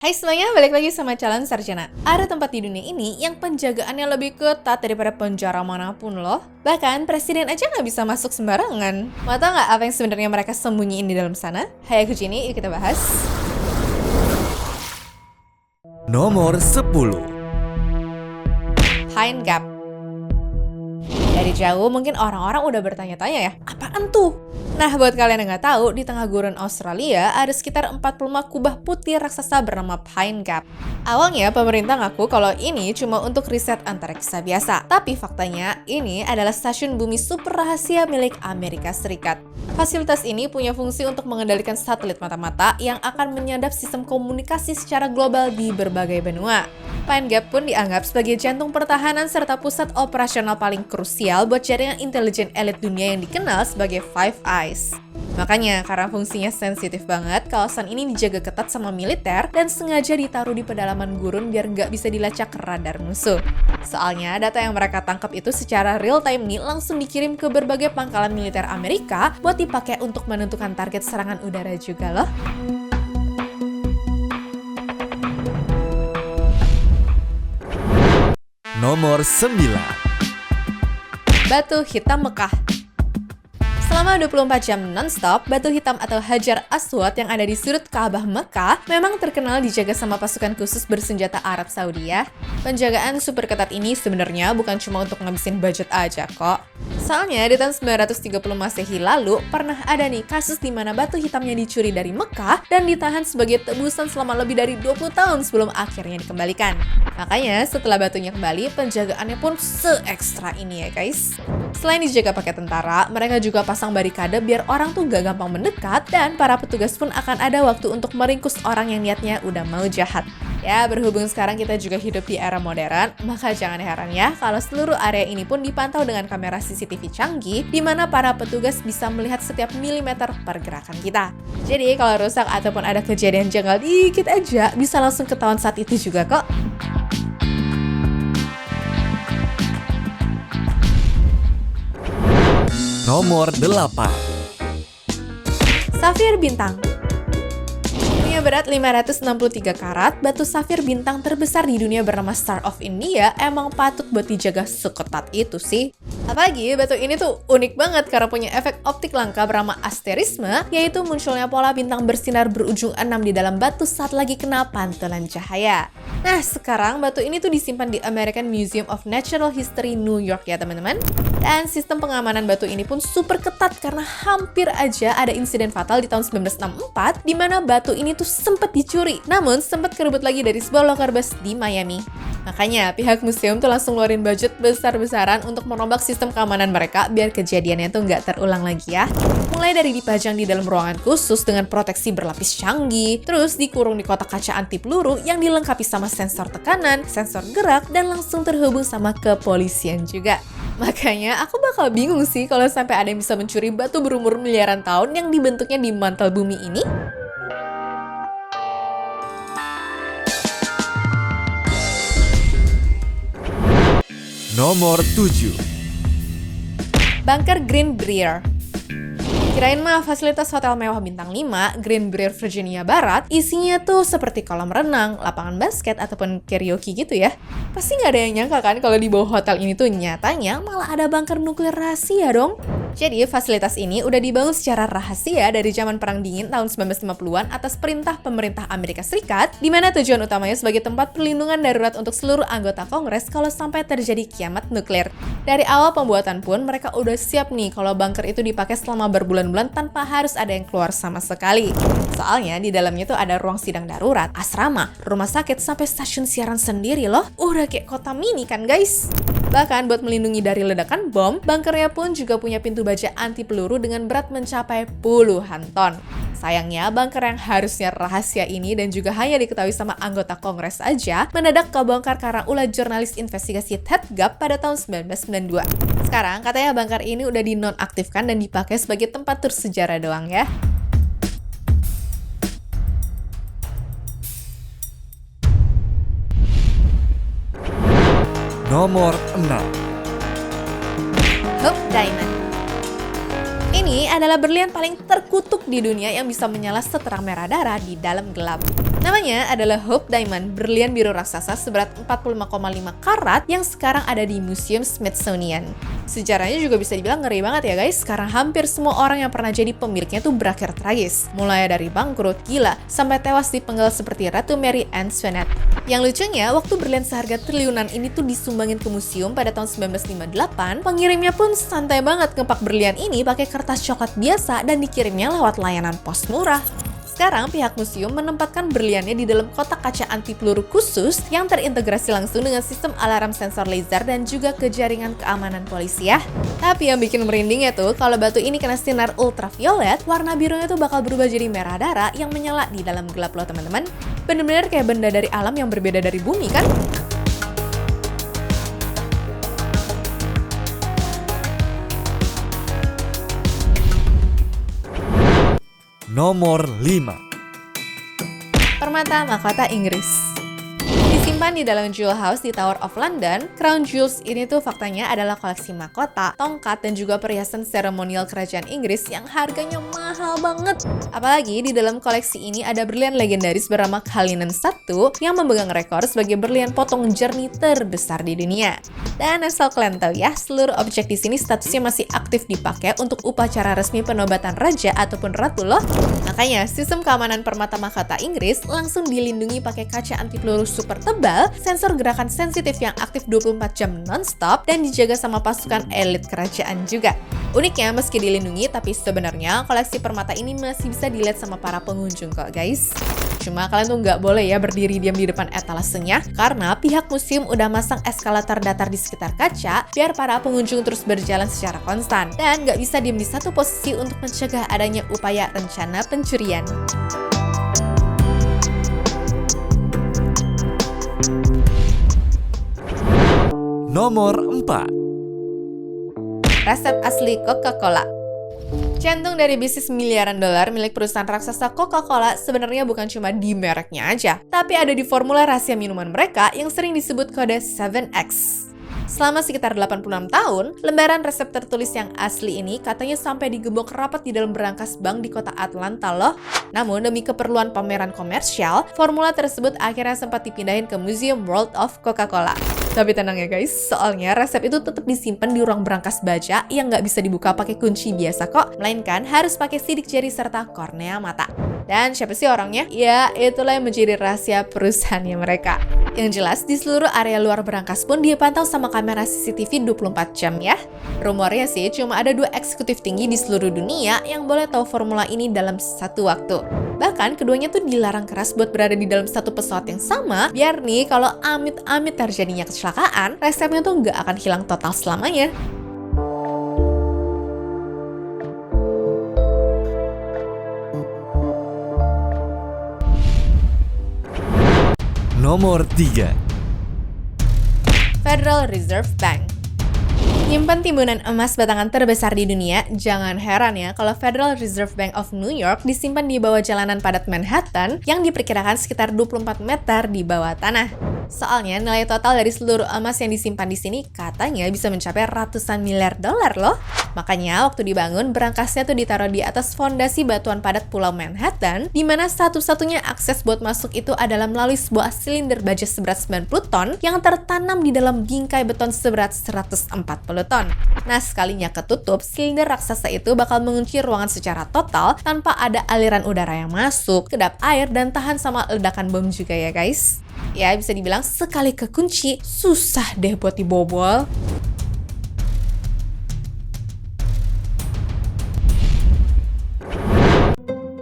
Hai semuanya, balik lagi sama calon sarjana. Ada tempat di dunia ini yang penjagaannya lebih ketat daripada penjara manapun loh. Bahkan presiden aja nggak bisa masuk sembarangan. Mau tau nggak apa yang sebenarnya mereka sembunyiin di dalam sana? Hai, aku Jenny, yuk kita bahas. Nomor 10. Pine Gap. Dari jauh mungkin orang-orang udah bertanya-tanya ya, apaan tuh? Nah, buat kalian yang nggak tahu, di tengah gurun Australia ada sekitar 45 kubah putih raksasa bernama Pine Gap. Awalnya pemerintah ngaku kalau ini cuma untuk riset antariksa biasa. Tapi faktanya, ini adalah stasiun bumi super rahasia milik Amerika Serikat. Fasilitas ini punya fungsi untuk mengendalikan satelit mata-mata yang akan menyadap sistem komunikasi secara global di berbagai benua. Pine Gap pun dianggap sebagai jantung pertahanan serta pusat operasional paling krusial buat jaringan intelijen elit dunia yang dikenal sebagai Five Eyes. Makanya, karena fungsinya sensitif banget, kawasan ini dijaga ketat sama militer dan sengaja ditaruh di pedalaman gurun biar nggak bisa dilacak radar musuh. Soalnya, data yang mereka tangkap itu secara real time nih langsung dikirim ke berbagai pangkalan militer Amerika buat dipakai untuk menentukan target serangan udara juga loh. Nomor 9. Batu Hitam Mekah. Selama 24 jam non-stop, batu hitam atau Hajar Aswad yang ada di sudut Ka'bah Mekah memang terkenal dijaga sama pasukan khusus bersenjata Arab Saudi ya. Penjagaan super ketat ini sebenarnya bukan cuma untuk ngabisin budget aja kok. Soalnya di tahun 930 Masehi lalu, pernah ada nih kasus di mana batu hitamnya dicuri dari Mekah dan ditahan sebagai tebusan selama lebih dari 20 tahun sebelum akhirnya dikembalikan. Makanya setelah batunya kembali, penjagaannya pun se-ekstra ini ya guys. Selain dijaga pakai tentara, mereka juga pasang barikade biar orang tuh gak gampang mendekat dan para petugas pun akan ada waktu untuk meringkus orang yang niatnya udah mau jahat. Ya, berhubung sekarang kita juga hidup di era modern, maka jangan heran ya kalau seluruh area ini pun dipantau dengan kamera CCTV canggih di mana para petugas bisa melihat setiap milimeter pergerakan kita. Jadi kalau rusak ataupun ada kejadian janggal dikit aja, bisa langsung ketahuan saat itu juga kok. Nomor 8. Safir Bintang. Punya berat 563 karat, batu safir bintang terbesar di dunia bernama Star of India emang patut buat dijaga seketat itu sih. Apalagi batu ini tuh unik banget karena punya efek optik langka bernama asterisme, yaitu munculnya pola bintang bersinar berujung 6 di dalam batu saat lagi kena pantulan cahaya. Nah, sekarang batu ini tuh disimpan di American Museum of Natural History New York ya teman-teman. Dan sistem pengamanan batu ini pun super ketat karena hampir aja ada insiden fatal di tahun 1964 di mana batu ini tuh sempat dicuri, namun sempat kerebut lagi dari sebuah loker bus di Miami. Makanya pihak museum tuh langsung ngeluarin budget besar-besaran untuk merombak sistem keamanan mereka biar kejadiannya tuh nggak terulang lagi ya. Mulai dari dipajang di dalam ruangan khusus dengan proteksi berlapis canggih, terus dikurung di kotak kaca anti peluru yang dilengkapi sama sensor tekanan, sensor gerak, dan langsung terhubung sama kepolisian juga. Makanya aku bakal bingung sih kalau sampai ada yang bisa mencuri batu berumur miliaran tahun yang dibentuknya di mantel bumi ini. Nomor 7. Bunker Greenbrier. Kirain mah fasilitas hotel mewah bintang 5, Greenbrier, Virginia Barat, isinya tuh seperti kolam renang, lapangan basket, ataupun karaoke gitu ya. Pasti nggak ada yang nyangka kan kalau di bawah hotel ini tuh nyatanya malah ada bunker nuklir rahasia dong. Jadi fasilitas ini udah dibangun secara rahasia dari zaman Perang Dingin tahun 1950-an atas perintah pemerintah Amerika Serikat, di mana tujuan utamanya sebagai tempat perlindungan darurat untuk seluruh anggota Kongres kalau sampai terjadi kiamat nuklir. Dari awal pembuatan pun mereka udah siap nih kalau bunker itu dipakai selama berbulan-bulan tanpa harus ada yang keluar sama sekali. Soalnya di dalamnya tuh ada ruang sidang darurat, asrama, rumah sakit, sampai stasiun siaran sendiri loh. Udah kayak kota mini kan guys? Bahkan buat melindungi dari ledakan bom, bunkernya pun juga punya pintu baja anti peluru dengan berat mencapai puluhan ton. Sayangnya, bunker yang harusnya rahasia ini dan juga hanya diketahui sama anggota Kongres aja, mendadak kebongkar karena ulah jurnalis investigasi Ted Gap pada tahun 1992. Sekarang, katanya bunker ini udah dinonaktifkan dan dipakai sebagai tempat tur sejarah doang ya. Nomor 6. Hope Diamond. Ini adalah berlian paling terkutuk di dunia yang bisa menyala seterang merah darah di dalam gelap. Namanya adalah Hope Diamond, berlian biru raksasa seberat 45,5 karat yang sekarang ada di Museum Smithsonian. Sejarahnya juga bisa dibilang ngeri banget ya guys, karena hampir semua orang yang pernah jadi pemiliknya tuh berakhir tragis. Mulai dari bangkrut, gila, sampai tewas dipenggal seperti Ratu Mary Antoinette. Yang lucunya, waktu berlian seharga triliunan ini tuh disumbangin ke museum pada tahun 1958, pengirimnya pun santai banget ngepak berlian ini pakai kertas coklat biasa dan dikirimnya lewat layanan pos murah. Sekarang pihak museum menempatkan berliannya di dalam kotak kaca anti peluru khusus yang terintegrasi langsung dengan sistem alarm sensor laser dan juga ke jaringan keamanan polisi ya. Tapi yang bikin merindingnya tuh, kalau batu ini kena sinar ultraviolet, warna birunya tuh bakal berubah jadi merah darah yang menyala di dalam gelap loh teman-teman. Bener-bener kayak benda dari alam yang berbeda dari bumi kan? Nomor 5. Permata mahkota Inggris. Disimpan di dalam Jewel House di Tower of London, Crown Jewels ini tuh faktanya adalah koleksi mahkota, tongkat, dan juga perhiasan seremonial kerajaan Inggris yang harganya mahal banget. Apalagi di dalam koleksi ini ada berlian legendaris bernama Cullinan I yang memegang rekor sebagai berlian potong jernih terbesar di dunia. Dan asal kalian tahu ya, seluruh objek di sini statusnya masih aktif dipakai untuk upacara resmi penobatan raja ataupun ratu loh. Makanya, sistem keamanan permata mahkota Inggris langsung dilindungi pakai kaca anti peluru super tebal, sensor gerakan sensitif yang aktif 24 jam non-stop, dan dijaga sama pasukan elit kerajaan juga. Uniknya, meski dilindungi, tapi sebenarnya koleksi permata ini masih bisa dilihat sama para pengunjung kok guys. Cuma kalian tuh nggak boleh ya berdiri diam di depan etalasenya, karena pihak museum udah masang eskalator datar di sekitar kaca biar para pengunjung terus berjalan secara konstan, dan nggak bisa diam di satu posisi untuk mencegah adanya upaya rencana pencurian. Nomor 4. Resep asli Coca-Cola. Jantung dari bisnis miliaran dolar milik perusahaan raksasa Coca-Cola sebenarnya bukan cuma di mereknya aja, tapi ada di formula rahasia minuman mereka yang sering disebut kode 7X. Selama sekitar 86 tahun, lembaran resep tertulis yang asli ini katanya sampai digembok rapat di dalam berangkas bank di kota Atlanta loh. Namun demi keperluan pameran komersial, formula tersebut akhirnya sempat dipindahin ke Museum World of Coca-Cola. Tapi tenang ya guys, soalnya resep itu tetap disimpan di ruang berangkas baja yang nggak bisa dibuka pakai kunci biasa kok, melainkan harus pakai sidik jari serta kornea mata. Dan siapa sih orangnya? Ya, itulah yang menjadi rahasia perusahaannya mereka. Yang jelas, di seluruh area luar berangkas pun dipantau sama kamera CCTV 24 jam ya. Rumornya sih cuma ada 2 eksekutif tinggi di seluruh dunia yang boleh tahu formula ini dalam satu waktu. Bahkan keduanya tuh dilarang keras buat berada di dalam satu pesawat yang sama, biar nih kalau amit-amit terjadinya kecelakaan, resepnya tuh nggak akan hilang total selamanya. Nomor 3. Federal Reserve Bank. Nyimpan timbunan emas batangan terbesar di dunia, jangan heran ya kalau Federal Reserve Bank of New York disimpan di bawah jalanan padat Manhattan yang diperkirakan sekitar 24 meter di bawah tanah. Soalnya nilai total dari seluruh emas yang disimpan di sini katanya bisa mencapai ratusan miliar dolar loh. Makanya waktu dibangun, berangkasnya tuh ditaruh di atas fondasi batuan padat Pulau Manhattan, di mana satu-satunya akses buat masuk itu adalah melalui sebuah silinder baja seberat 90 ton yang tertanam di dalam bingkai beton seberat 140 ton. Nah, sekalinya ketutup, silinder raksasa itu bakal mengunci ruangan secara total tanpa ada aliran udara yang masuk, kedap air, dan tahan sama ledakan bom juga ya guys. Ya, bisa dibilang sekali kekunci, susah deh buat dibobol.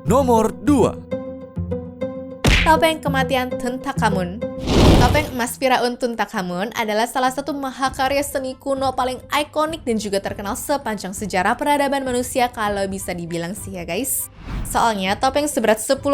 Nomor 2. Topeng kematian Tutankhamun. Topeng emas Firaun Tutankhamun adalah salah satu mahakarya seni kuno paling ikonik dan juga terkenal sepanjang sejarah peradaban manusia kalau bisa dibilang sih ya guys. Soalnya topeng seberat 10,2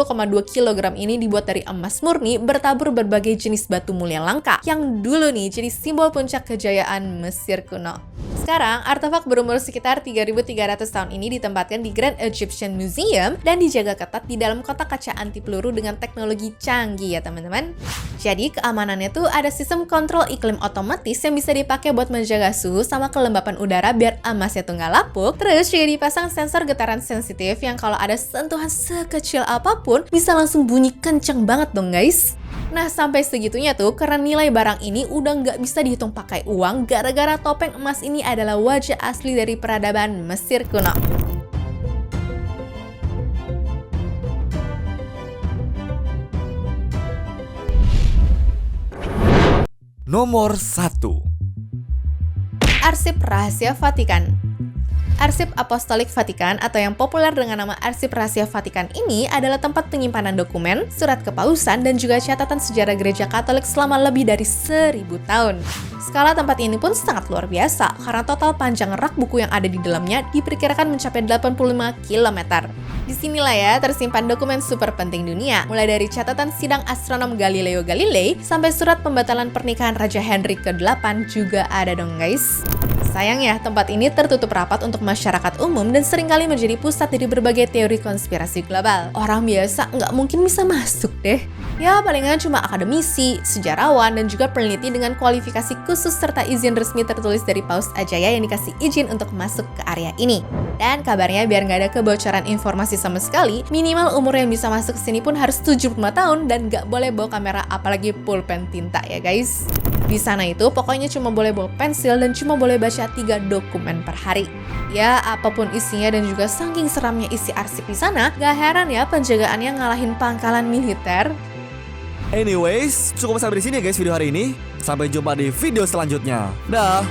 kg ini dibuat dari emas murni bertabur berbagai jenis batu mulia langka yang dulu nih jadi simbol puncak kejayaan Mesir kuno. Sekarang, artefak berumur sekitar 3.300 tahun ini ditempatkan di Grand Egyptian Museum dan dijaga ketat di dalam kotak kaca anti peluru dengan teknologi canggih ya teman-teman. Jadi keamanannya tuh ada sistem kontrol iklim otomatis yang bisa dipakai buat menjaga suhu sama kelembapan udara biar emasnya tuh nggak lapuk. Terus juga dipasang sensor getaran sensitif yang kalau ada sentuhan sekecil apapun bisa langsung bunyi kenceng banget dong guys. Nah, sampai segitunya tuh karena nilai barang ini udah nggak bisa dihitung pakai uang gara-gara topeng emas ini adalah wajah asli dari peradaban Mesir kuno. Nomor 1. Arsip Rahasia Vatikan. Arsip Apostolik Vatikan atau yang populer dengan nama Arsip Rahasia Vatikan ini adalah tempat penyimpanan dokumen, surat kepausan, dan juga catatan sejarah gereja Katolik selama lebih dari 1000 tahun. Skala tempat ini pun sangat luar biasa karena total panjang rak buku yang ada di dalamnya diperkirakan mencapai 85 km. Disinilah ya tersimpan dokumen super penting dunia, mulai dari catatan sidang astronom Galileo Galilei sampai surat pembatalan pernikahan Raja Henry ke-8 juga ada dong guys. Sayangnya, tempat ini tertutup rapat untuk masyarakat umum dan seringkali menjadi pusat dari berbagai teori konspirasi global. Orang biasa nggak mungkin bisa masuk deh. Ya, palingan cuma akademisi, sejarawan, dan juga peneliti dengan kualifikasi khusus serta izin resmi tertulis dari Paus Ajaya yang dikasih izin untuk masuk ke area ini. Dan kabarnya biar nggak ada kebocoran informasi sama sekali, minimal umur yang bisa masuk ke sini pun harus 75 tahun dan nggak boleh bawa kamera apalagi pulpen tinta ya guys. Di sana itu pokoknya cuma boleh bawa pensil dan cuma boleh baca 3 dokumen per hari. Ya, apapun isinya dan juga saking seramnya isi arsip di sana, gak heran ya penjagaannya ngalahin pangkalan militer. Anyways, cukup sampai di sini ya guys video hari ini. Sampai jumpa di video selanjutnya. Dah.